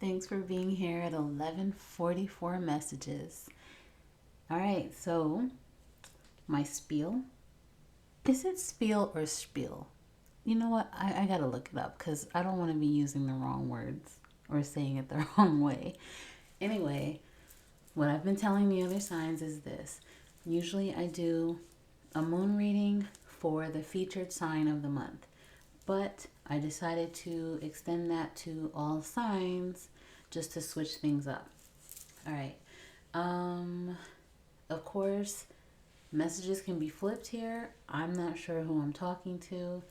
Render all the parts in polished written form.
Thanks for being here at 11:44 messages. All right, so my spiel. Is it spiel or spiel? You know what? I gotta look it up because I don't want to be using the wrong words or saying it the wrong way. Anyway, what I've been telling the other signs is this. Usually I do a moon reading for the featured sign of the month, but I decided to extend that to all signs just to switch things up. All right. Um, of course, messages can be flipped here. I'm not sure who I'm talking to.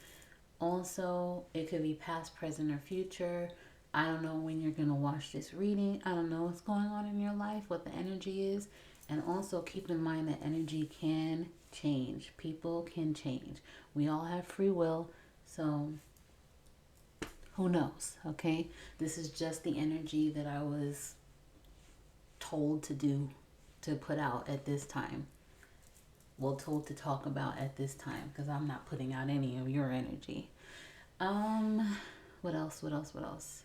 Also, it could be past, present, or future. I don't know when you're going to watch this reading. I don't know what's going on in your life, what the energy is. And also keep in mind that energy can change. People can change. We all have free will. So who knows? Okay. This is just the energy that I was told to do, to put out at this time. Well, told to talk about at this time because I'm not putting out any of your energy. Um, what else? What else? What else?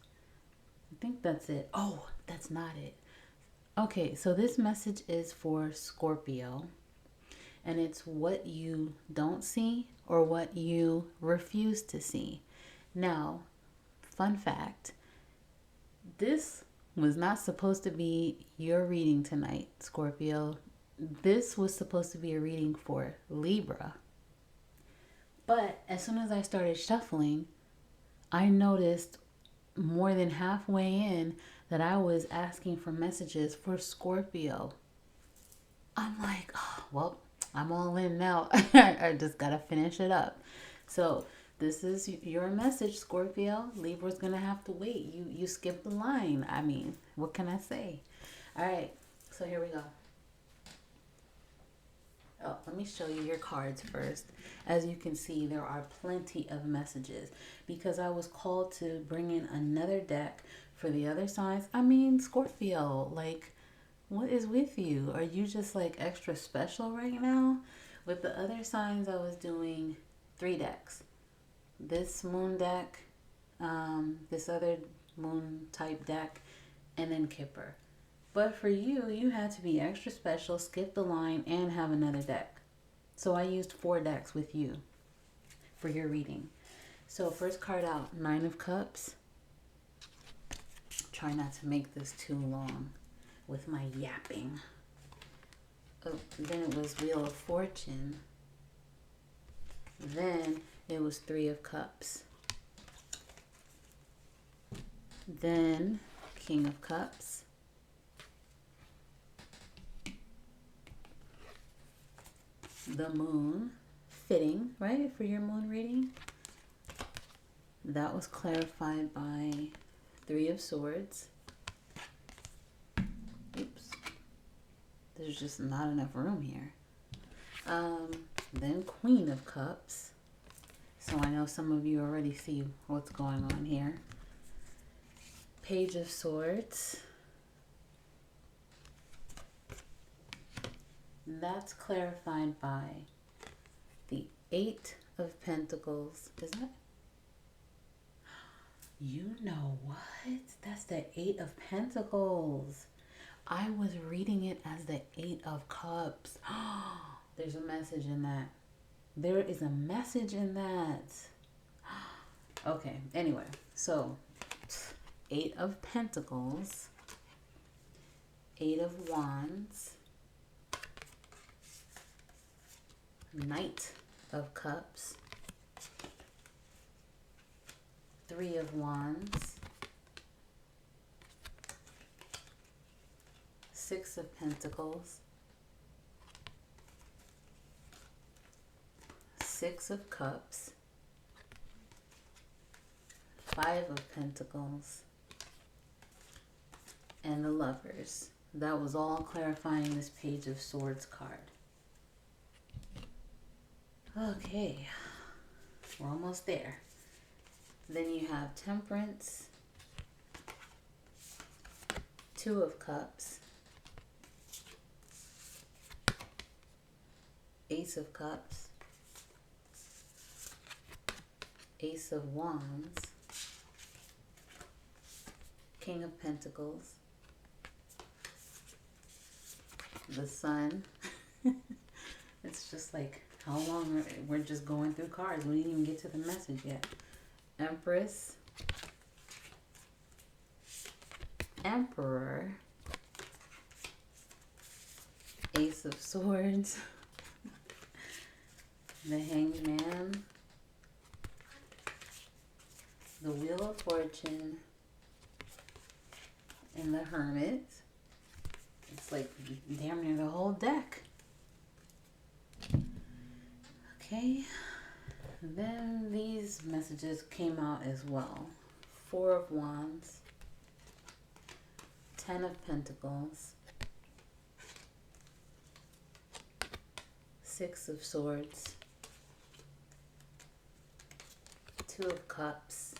I think that's it. Oh, that's not it. Okay, so this message is for Scorpio, and it's what you don't see or what you refuse to see. Now, fun fact, this was not supposed to be your reading tonight, Scorpio. This was supposed to be a reading for Libra. But as soon as I started shuffling, I noticed more than halfway in that I was asking for messages for Scorpio. I'm like, oh, well, I'm all in now. I just got to finish it up. So, this is your message, Scorpio. Libra's going to have to wait. You skipped the line. I mean, what can I say? All right. So, here we go. Oh, let me show you your cards first. As you can see, there are plenty of messages because I was called to bring in another deck for the other signs. I mean, Scorpio, like, what is with you? Are you just like extra special right now? With the other signs, I was doing three decks. This moon deck, this other moon type deck, and then Kipper. But for you, you had to be extra special, skip the line, and have another deck. So I used four decks with you for your reading. So first card out, Nine of Cups. Try not to make this too long with my yapping. Oh, then it was Wheel of Fortune. Then it was Three of Cups. Then King of Cups. The Moon. Fitting, right, for your moon reading? That was clarified by Three of Swords. Oops. There's just not enough room here. Then Queen of Cups. So I know some of you already see what's going on here. Page of Swords. That's clarified by the Eight of Pentacles. Is that? You know what? That's the Eight of Pentacles. I was reading it as the Eight of Cups. There's a message in that. There is a message in that. Okay, anyway. So, Eight of Pentacles. Eight of Wands. Knight of Cups. Three of Wands. Six of Pentacles. Six of Cups. Five of Pentacles. And the Lovers. That was all clarifying this Page of Swords card. Okay, we're almost there. Then you have Temperance, Two of Cups, Ace of Cups, Ace of Wands, King of Pentacles, the Sun. It's just like, how long we're just going through cards. We didn't even get to the message yet. Empress, Emperor, Ace of Swords, the Hanged Man, the Wheel of Fortune, and the Hermit. It's like damn near the whole deck. Okay, then these messages came out as well. Four of Wands, Ten of Pentacles, Six of Swords, Two of Cups,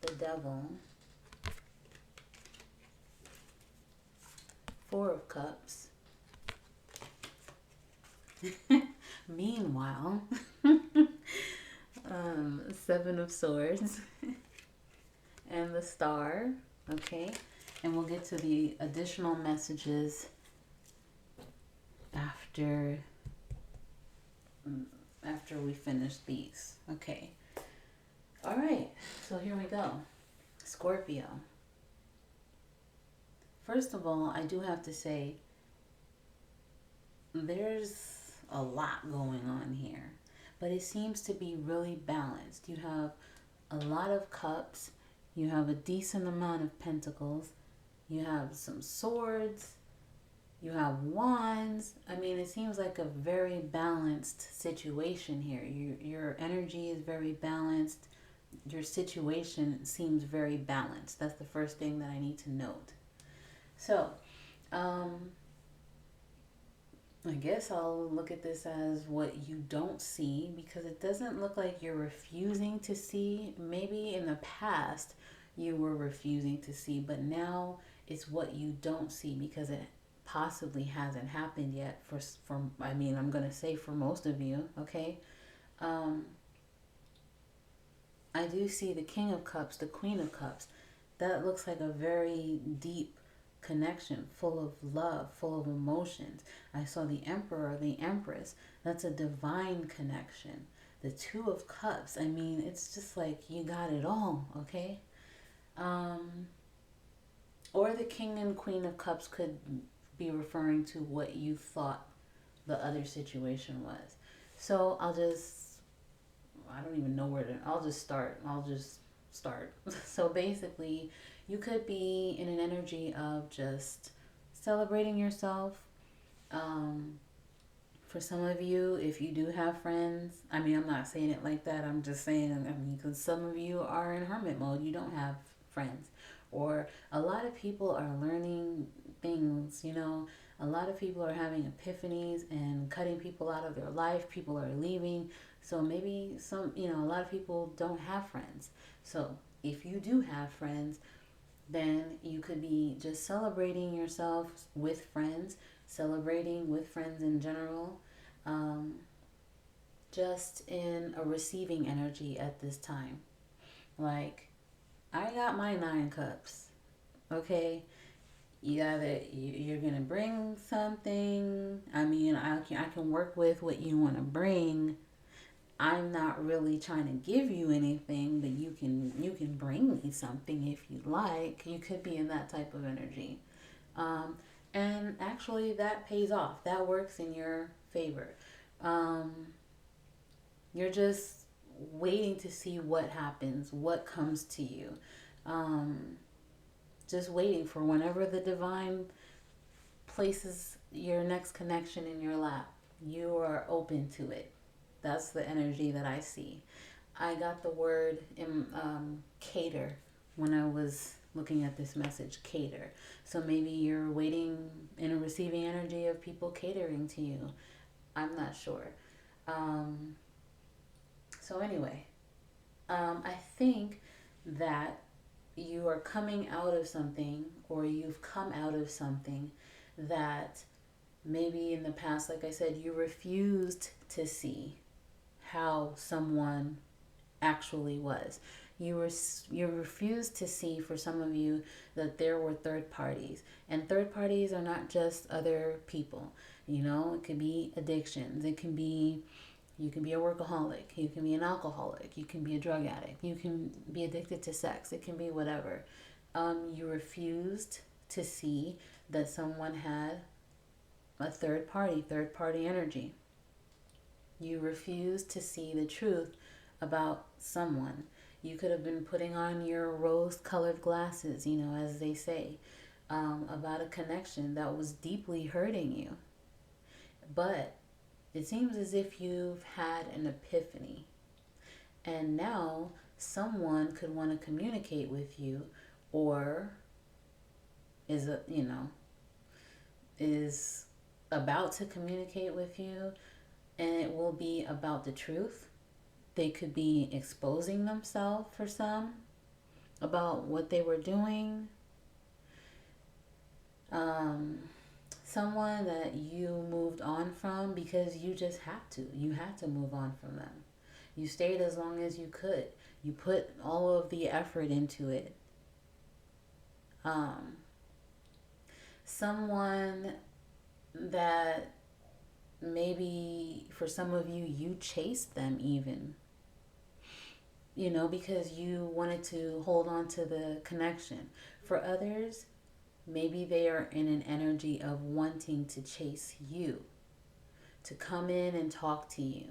the Devil, Four of Cups. Meanwhile, Seven of Swords and the Star. Okay, and we'll get to the additional messages after we finish these. Okay, all right, so here we go. Scorpio. First of all, I do have to say there's a lot going on here, but it seems to be really balanced. You have a lot of cups, you have a decent amount of pentacles, you have some swords, you have wands. I mean, it seems like a very balanced situation here. Your energy is very balanced. Your situation seems very balanced. That's the first thing that I need to note. So, I guess I'll look at this as what you don't see, because it doesn't look like you're refusing to see. Maybe in the past you were refusing to see, but now it's what you don't see because it possibly hasn't happened yet for I mean, I'm going to say for most of you, okay? I do see the King of Cups, the Queen of Cups. That looks like a very deep connection, full of love, full of emotions. I saw the Emperor, the Empress. That's a divine connection. The Two of Cups. I mean, it's just like you got it all, okay? Or the King and Queen of Cups could be referring to what you thought the other situation was. So I don't even know where to, I'll just start. So basically, you could be in an energy of just celebrating yourself. For some of you, if you do have friends, I mean, I'm not saying it like that. I'm just saying, I mean, because some of you are in hermit mode. You don't have friends. Or a lot of people are learning things, you know. A lot of people are having epiphanies and cutting people out of their life. People are leaving. So maybe a lot of people don't have friends. So if you do have friends, then you could be just celebrating yourself with friends, celebrating with friends in general, just in a receiving energy at this time. Like, I got my 9 cups, okay? You're gonna bring something. I mean, I can work with what you want to bring. I'm not really trying to give you anything, but you can bring me something if you like. You could be in that type of energy, and actually that pays off. That works in your favor. You're just waiting to see what happens, what comes to you. Just waiting for whenever the divine places your next connection in your lap. You are open to it. That's the energy that I see. I got the word cater when I was looking at this message, cater. So maybe you're waiting in a receiving energy of people catering to you. I'm not sure. So anyway, I think that you are coming out of something, or you've come out of something that maybe in the past, like I said, you refused to see how someone actually was. You refused to see, for some of you, that there were third parties, and third parties are not just other people. You know, it could be addictions. It can be, you can be a workaholic. You can be an alcoholic. You can be a drug addict. You can be addicted to sex. It can be whatever. You refused to see that someone had a third party energy. You refuse to see the truth about someone. You could have been putting on your rose colored glasses, you know, as they say, about a connection that was deeply hurting you. But it seems as if you've had an epiphany. And now someone could want to communicate with you, or is a, you know, is about to communicate with you, and it will be about the truth. They could be exposing themselves, for some, about what they were doing. Um, Someone that you moved on from because you just had to. You had to move on from them. You stayed as long as you could. You put all of the effort into it. Um, Someone that maybe for some of you, you chased them even, you know, because you wanted to hold on to the connection. For others, maybe they are in an energy of wanting to chase you, to come in and talk to you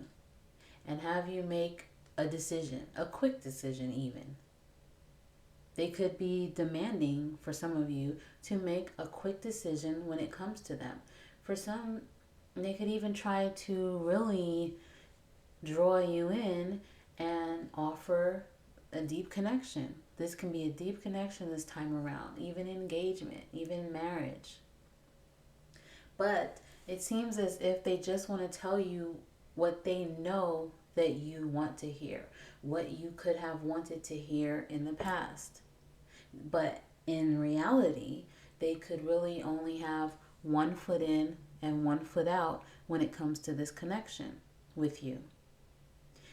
and have you make a decision, a quick decision even. They could be demanding, for some of you, to make a quick decision when it comes to them. For some, they could even try to really draw you in and offer a deep connection. This can be a deep connection this time around, even engagement, even marriage. But it seems as if they just want to tell you what they know that you want to hear, what you could have wanted to hear in the past. But in reality, they could really only have one foot in and one foot out when it comes to this connection with you.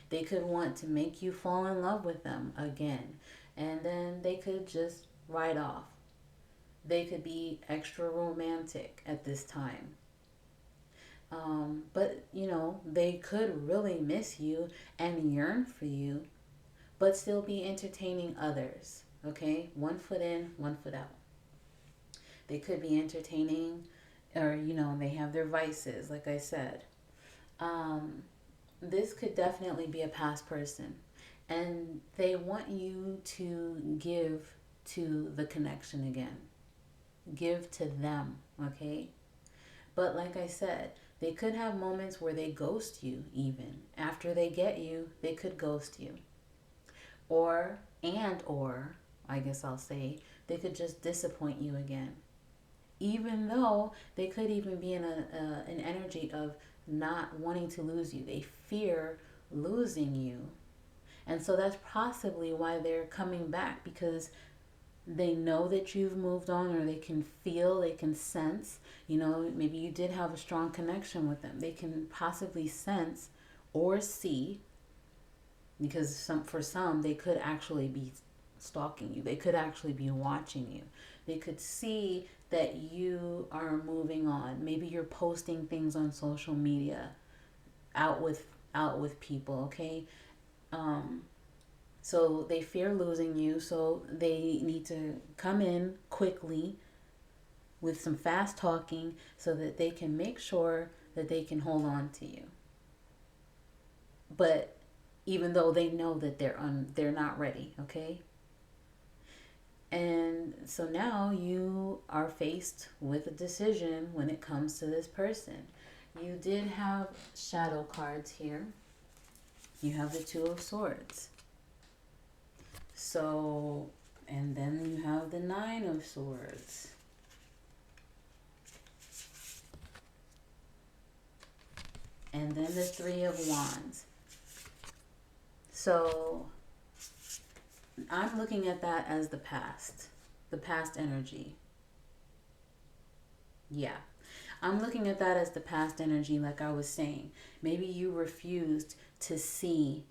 They could want to make you fall in love with them again, and then they could just ride off. They could be extra romantic at this time. But, you know, they could really miss you and yearn for you, but still be entertaining others. Okay? One foot in, one foot out. They could be entertaining, or, you know, they have their vices, like I said. Um, this could definitely be a past person. And they want you to give to the connection again. Give to them, okay? But like I said, they could have moments where they ghost you even. After they get you, they could ghost you. Or, I guess I'll say, they could just disappoint you again. Even though they could even be in an energy of not wanting to lose you. They fear losing you. And so that's possibly why they're coming back, because they know that you've moved on, or they can feel, they can sense, you know, maybe you did have a strong connection with them. They can possibly sense or see, because for some, they could actually be stalking you. They could actually be watching you. They could see that you are moving on. Maybe you're posting things on social media, out with people, okay? So they fear losing you, so they need to come in quickly with some fast talking so that they can make sure that they can hold on to you. But even though they know that they're not ready, okay? And so now you are faced with a decision when it comes to this person. You did have shadow cards here. You have the Two of Swords. So, and then you have the Nine of Swords. And then the Three of Wands. So, I'm looking at that as the past energy. Yeah. I'm looking at that as the past energy, like I was saying. Maybe you refused to see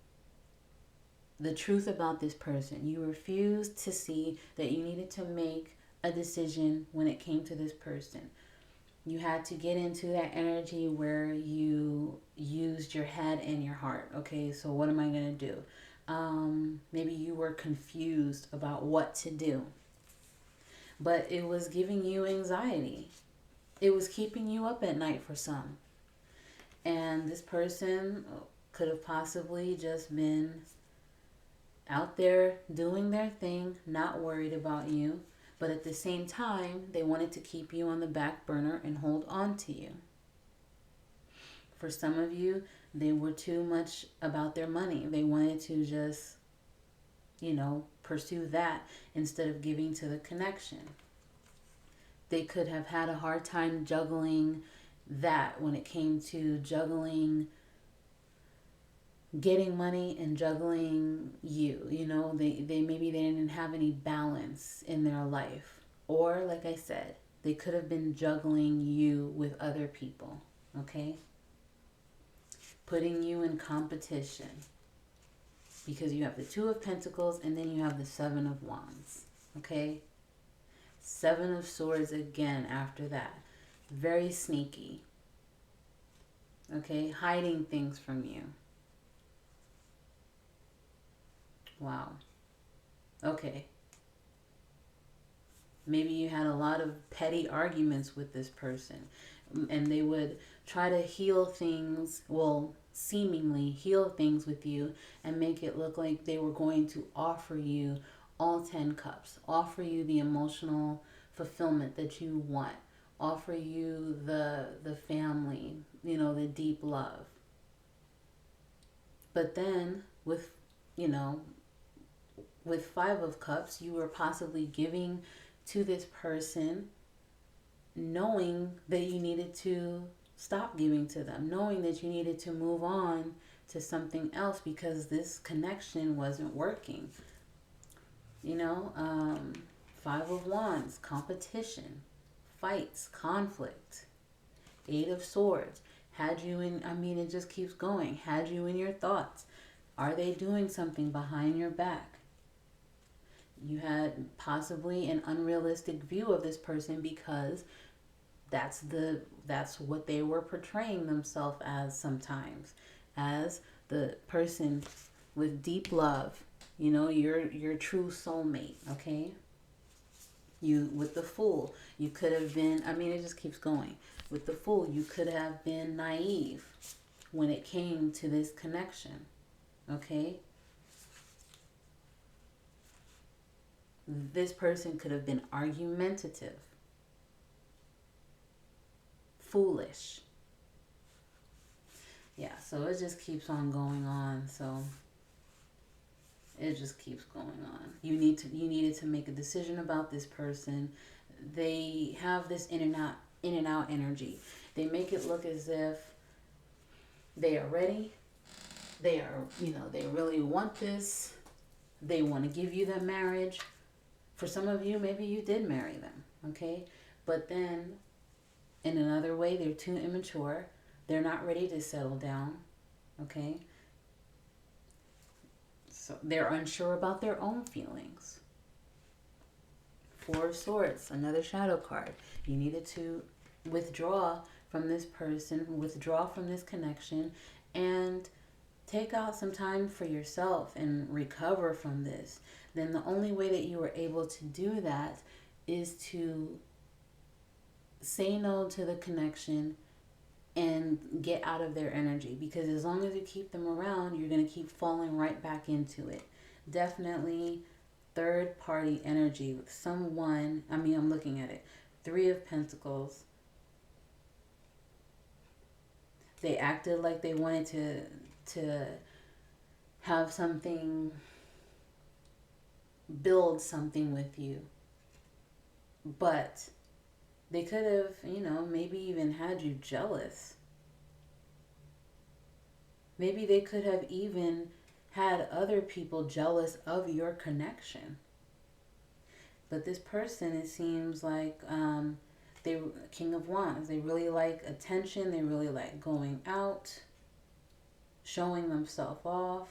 the truth about this person. You refused to see that you needed to make a decision when it came to this person. You had to get into that energy where you used your head and your heart. Okay, so what am I going to do? Maybe you were confused about what to do, but it was giving you anxiety. It was keeping you up at night for some. And this person could have possibly just been out there doing their thing, not worried about you, but at the same time, they wanted to keep you on the back burner and hold on to you. For some of you, they were too much about their money. They wanted to just, pursue that instead of giving to the connection. They could have had a hard time juggling that when it came to juggling getting money and juggling you. They maybe they didn't have any balance in their life. Or like I said, they could have been juggling you with other people. Okay? Putting you in competition. Because you have the Two of Pentacles and then you have the Seven of Wands. Okay? Seven of Swords again after that. Very sneaky. Okay? Hiding things from you. Wow. Okay. Maybe you had a lot of petty arguments with this person, and they would try to heal things, well, seemingly heal things with you and make it look like they were going to offer you all 10 cups, offer you the emotional fulfillment that you want, offer you the family, the deep love. But then with Five of Cups, you were possibly giving to this person knowing that you needed to stop giving to them, knowing that you needed to move on to something else because this connection wasn't working. Five of Wands, competition, fights, conflict. Eight of Swords, had you in, it just keeps going, had you in your thoughts. Are they doing something behind your back? You had possibly an unrealistic view of this person because that's what they were portraying themselves as sometimes, as the person with deep love, your true soulmate. Okay, you with the Fool, you could have been, it just keeps going. With the Fool, you could have been naive when it came to this connection. Okay, this person could have been argumentative, foolish. Yeah, so it just keeps on going on. So it just keeps going on. You needed to make a decision about this person. They have this in and out energy. They make it look as if they are ready. They are, they really want this. They want to give you the marriage. For some of you, maybe you did marry them, okay? But then, in another way, they're too immature. They're not ready to settle down, okay? So they're unsure about their own feelings. Four of Swords, another shadow card. You needed to withdraw from this person, withdraw from this connection, and take out some time for yourself and recover from this. Then the only way that you were able to do that is to say no to the connection and get out of their energy. Because as long as you keep them around, you're going to keep falling right back into it. Definitely third party energy with someone. I'm looking at it. Three of Pentacles. They acted like they wanted to have something, build something with you. But they could have, maybe even had you jealous. Maybe they could have even had other people jealous of your connection. But this person, it seems like they King of Wands. They really like attention. They really like going out, showing themselves off.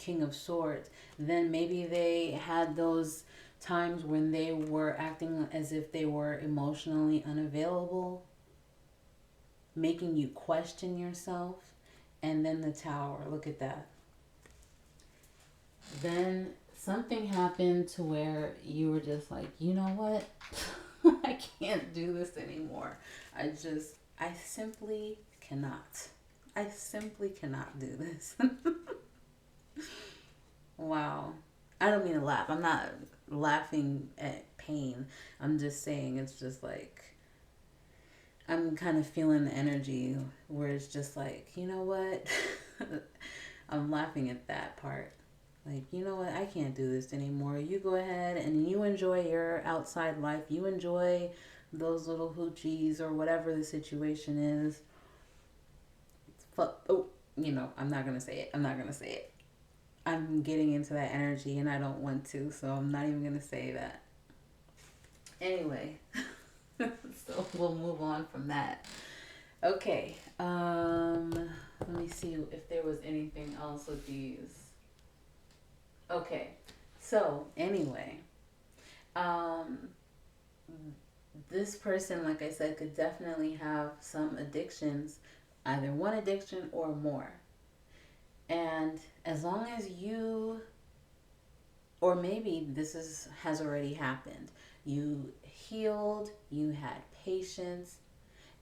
King of Swords, then maybe they had those times when they were acting as if they were emotionally unavailable, making you question yourself. And then the Tower, look at that. Then something happened to where you were just like, you know what? I can't do this anymore. I simply cannot. I simply cannot do this. Wow. I don't mean to laugh. I'm not laughing at pain. I'm just saying it's just like, I'm kind of feeling the energy where it's just like, you know what? I'm laughing at that part. Like, you know what? I can't do this anymore. You go ahead and you enjoy your outside life. You enjoy those little hoochies or whatever the situation is. Oh, I'm not going to say it. I'm not going to say it. I'm getting into that energy and I don't want to, so I'm not even going to say that. Anyway, so we'll move on from that. Okay. Let me see if there was anything else with these. Okay. So, anyway, this person, like I said, could definitely have some addictions, either one addiction or more. And as long as you, or maybe has already happened, you healed, you had patience,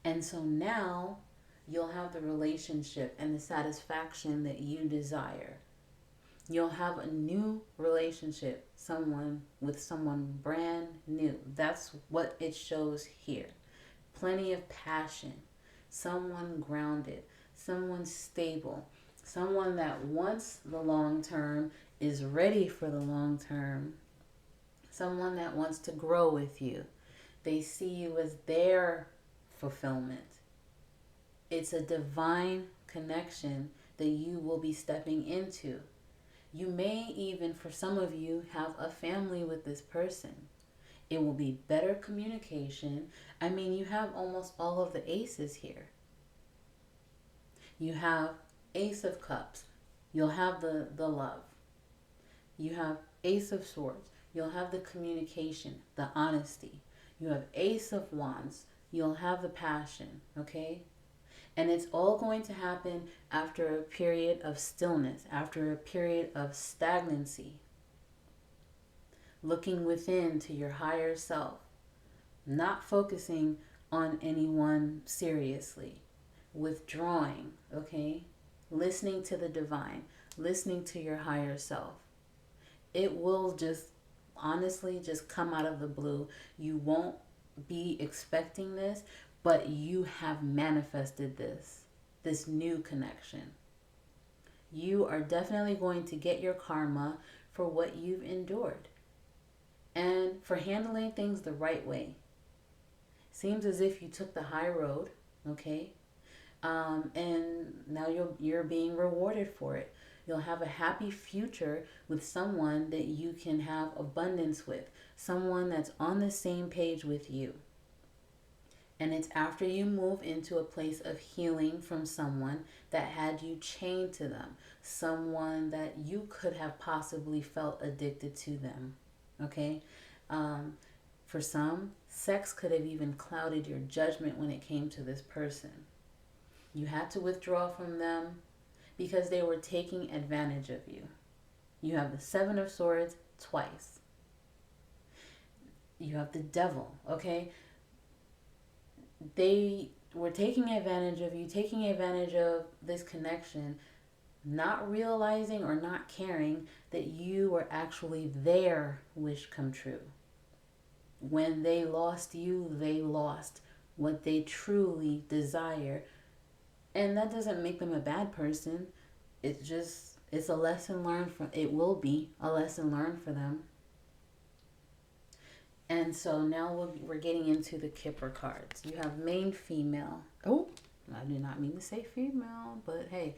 and so now you'll have the relationship and the satisfaction that you desire. You'll have a new relationship, with someone brand new. That's what it shows here. Plenty of passion, someone grounded, someone stable, someone that wants the long term, is ready for the long term, someone that wants to grow with you. They see you as their fulfillment. It's a divine connection that you will be stepping into. You may even, for some of you, have a family with this person. It will be better communication. I mean, you have almost all of the aces here. You have Ace of Cups. You'll have the love. You have Ace of Swords. You'll have the communication, the honesty. You have Ace of Wands. You'll have the passion, okay? And it's all going to happen after a period of stillness, after a period of stagnancy. Looking within to your higher self. Not focusing on anyone seriously. Withdrawing, okay? Listening to the divine. Listening to your higher self. It will just, honestly, just come out of the blue. You won't be expecting this, but you have manifested this new connection. You are definitely going to get your karma for what you've endured and for handling things the right way. Seems as if you took the high road, okay? And now you're being rewarded for it. You'll have a happy future with someone that you can have abundance with, someone that's on the same page with you. And it's after you move into a place of healing from someone that had you chained to them, someone that you could have possibly felt addicted to them, okay? For some, sex could have even clouded your judgment when it came to this person. You had to withdraw from them because they were taking advantage of you. You have the Seven of Swords twice. You have the Devil, okay? They were taking advantage of you, taking advantage of this connection, not realizing or not caring that you were actually their wish come true. When they lost you, they lost what they truly desire. And that doesn't make them a bad person. It's a lesson learned it will be a lesson learned for them. And so now we're getting into the Kipper cards. You have main female. Oh, I did not mean to say female, but hey,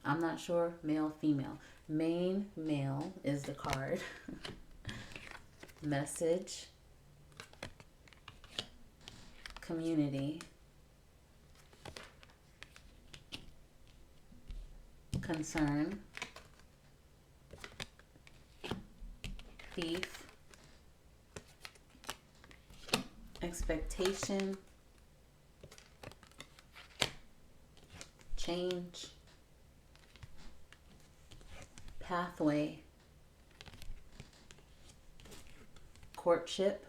I'm not sure, male, female. Main male is the card. Message. Community. Concern. thief, expectation, change, pathway, courtship,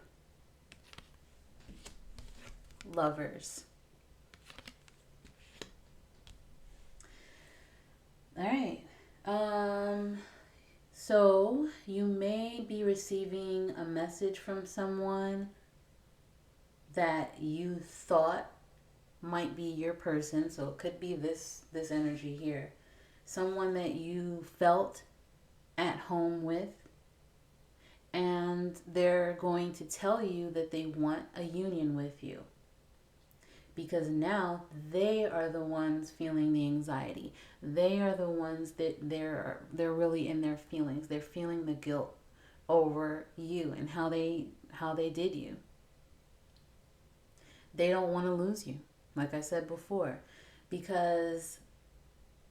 lovers. All right. So you may be receiving a message from someone that you thought might be your person. So it could be this energy here. Someone that you felt at home with, and they're going to tell you that they want a union with you, because now they are the ones feeling the anxiety. They are the ones that they're really in their feelings. They're feeling the guilt over you and how they did you. They don't want to lose you, like I said before, because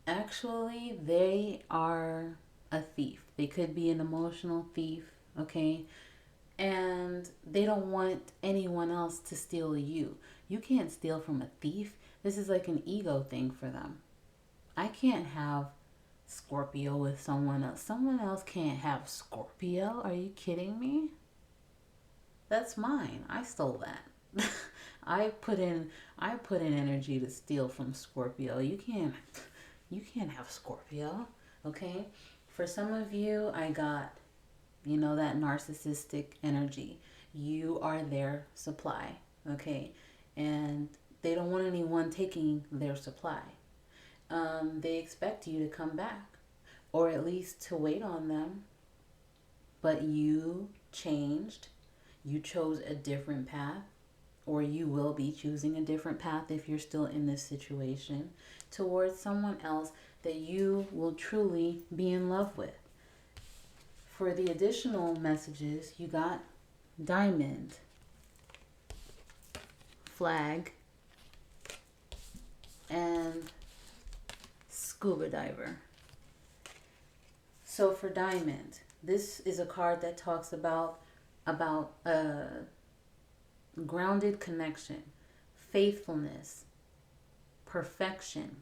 actually they are a thief. They could be an emotional thief, okay? And they don't want anyone else to steal you. You can't steal from a thief. This is like an ego thing for them. I can't have Scorpio with someone else. Someone else can't have Scorpio. Are you kidding me? That's mine. I stole that. I put in energy to steal from Scorpio. You can't have Scorpio, okay? For some of you, I got, that narcissistic energy. You are their supply, okay? And they don't want anyone taking their supply. They expect you to come back, or at least to wait on them. But you changed. You chose a different path, or you will be choosing a different path if you're still in this situation, towards someone else that you will truly be in love with. For the additional messages, you got diamond, flag, and scuba diver. So for diamond, this is a card that talks about a grounded connection, faithfulness, perfection,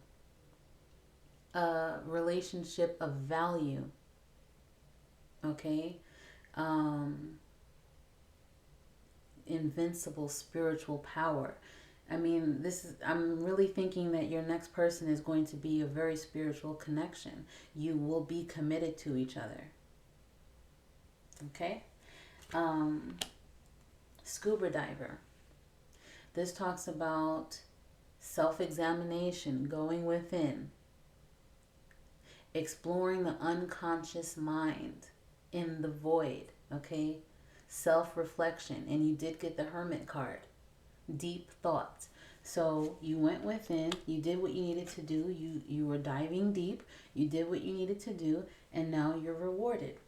a relationship of value, okay? Invincible spiritual power. I mean, I'm really thinking that your next person is going to be a very spiritual connection. You will be committed to each other. Okay? Scuba diver. This talks about self-examination, going within, exploring the unconscious mind in the void, okay? Self-reflection. And you did get the Hermit card. Deep thoughts. So you went within, you did what you needed to do, you were diving deep, you did what you needed to do, and now you're rewarded.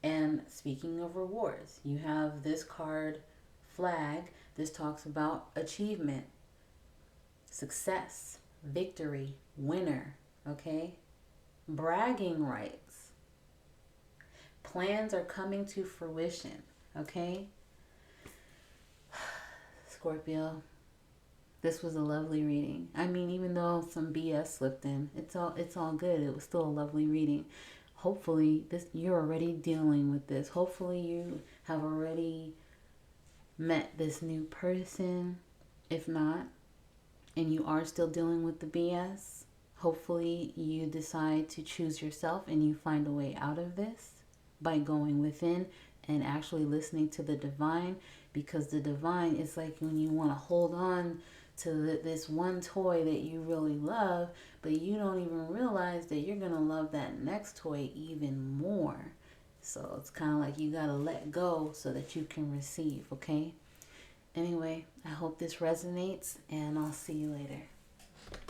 And speaking of rewards, you have this card, flag. This talks about achievement, success, victory, winner, okay? Bragging rights. Plans are coming to fruition, okay? Scorpio, this was a lovely reading. I mean, even though some BS slipped in, it's all good. It was still a lovely reading. Hopefully, you're already dealing with this. Hopefully, you have already met this new person. If not, and you are still dealing with the BS, hopefully you decide to choose yourself and you find a way out of this by going within and actually listening to the divine. Because the divine is like when you want to hold on to this one toy that you really love, but you don't even realize that you're going to love that next toy even more. So it's kind of like you got to let go so that you can receive, okay? Anyway, I hope this resonates, and I'll see you later.